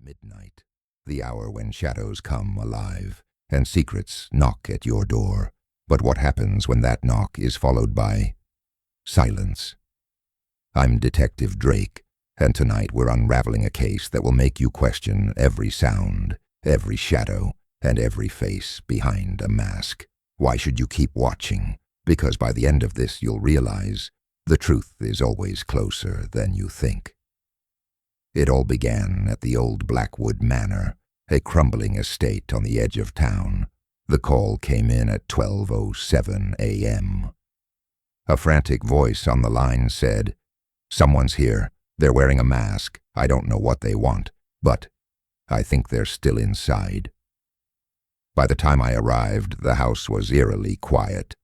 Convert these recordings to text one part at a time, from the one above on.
Midnight, the hour when shadows come alive and secrets knock at your door. But what happens when that knock is followed by silence? I'm Detective Drayk, and tonight we're unraveling a case that will make you question every sound, every shadow, and every face behind a mask. Why should you keep watching? Because by the end of this you'll realize the truth is always closer than you think. It all began at the old Blackwood Manor, a crumbling estate on the edge of town. The call came in at 12:07 a.m. A frantic voice on the line said, "Someone's here. They're wearing a mask. I don't know what they want, but I think they're still inside." By the time I arrived, the house was eerily quiet.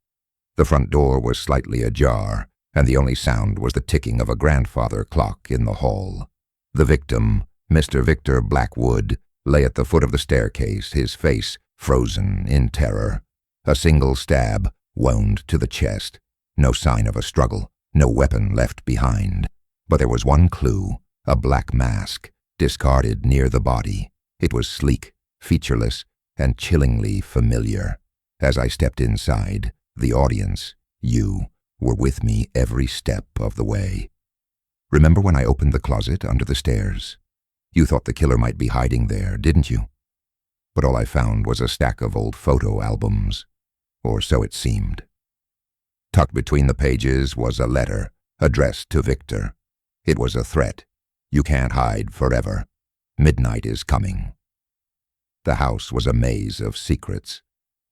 The front door was slightly ajar, and the only sound was the ticking of a grandfather clock in the hall. The victim, Mr. Victor Blackwood, lay at the foot of the staircase, his face frozen in terror. A single stab wound to the chest. No sign of a struggle, no weapon left behind. But there was one clue, a black mask, discarded near the body. It was sleek, featureless, and chillingly familiar. As I stepped inside, the audience, you, were with me every step of the way. Remember when I opened the closet under the stairs? You thought the killer might be hiding there, didn't you? But all I found was a stack of old photo albums, or so it seemed. Tucked between the pages was a letter, addressed to Victor. It was a threat. You can't hide forever. Midnight is coming. The house was a maze of secrets.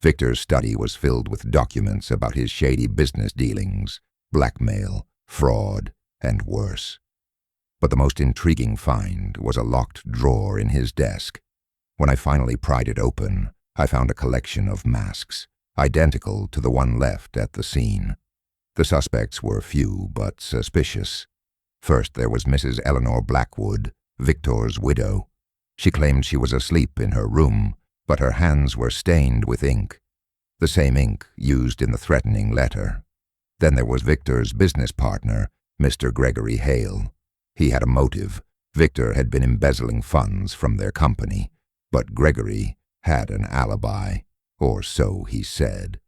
Victor's study was filled with documents about his shady business dealings, blackmail, fraud, and worse. But the most intriguing find was a locked drawer in his desk. When I finally pried it open, I found a collection of masks, identical to the one left at the scene. The suspects were few but suspicious. First, there was Mrs. Eleanor Blackwood, Victor's widow. She claimed she was asleep in her room, but her hands were stained with ink, the same ink used in the threatening letter. Then there was Victor's business partner, Mr. Gregory Hale. He had a motive. Victor had been embezzling funds from their company, but Gregory had an alibi, or so he said.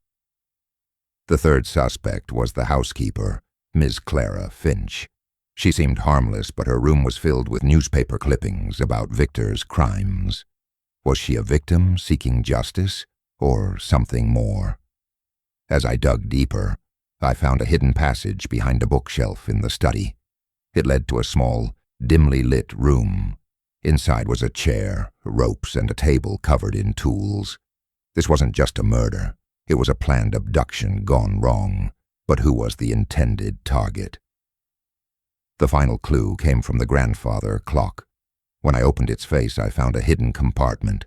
The third suspect was the housekeeper, Miss Clara Finch. She seemed harmless, but her room was filled with newspaper clippings about Victor's crimes. Was she a victim seeking justice, or something more? As I dug deeper, I found a hidden passage behind a bookshelf in the study. It led to a small, dimly lit room. Inside was a chair, ropes, and a table covered in tools. This wasn't just a murder. It was a planned abduction gone wrong. But who was the intended target? The final clue came from the grandfather clock. When I opened its face, I found a hidden compartment.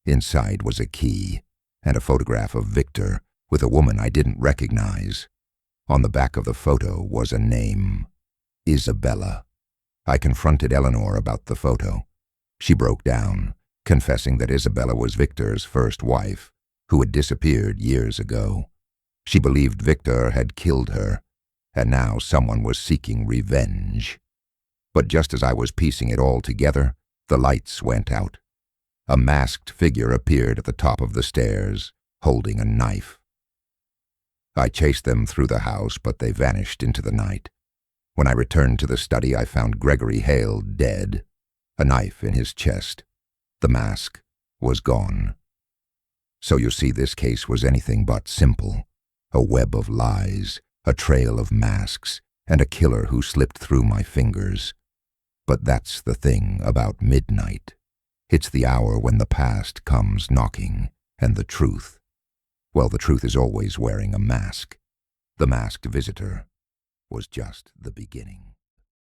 Inside was a key, and a photograph of Victor with a woman I didn't recognize. On the back of the photo was a name, Isabella. I confronted Eleanor about the photo. She broke down, confessing that Isabella was Victor's first wife, who had disappeared years ago. She believed Victor had killed her, and now someone was seeking revenge. But just as I was piecing it all together, the lights went out. A masked figure appeared at the top of the stairs, holding a knife. I chased them through the house, but they vanished into the night. When I returned to the study, I found Gregory Hale dead, a knife in his chest. The mask was gone. So you see, this case was anything but simple. A web of lies, a trail of masks, and a killer who slipped through my fingers. But that's the thing about midnight. It's the hour when the past comes knocking, and the truth, well, the truth is always wearing a mask. The masked visitor was just the beginning.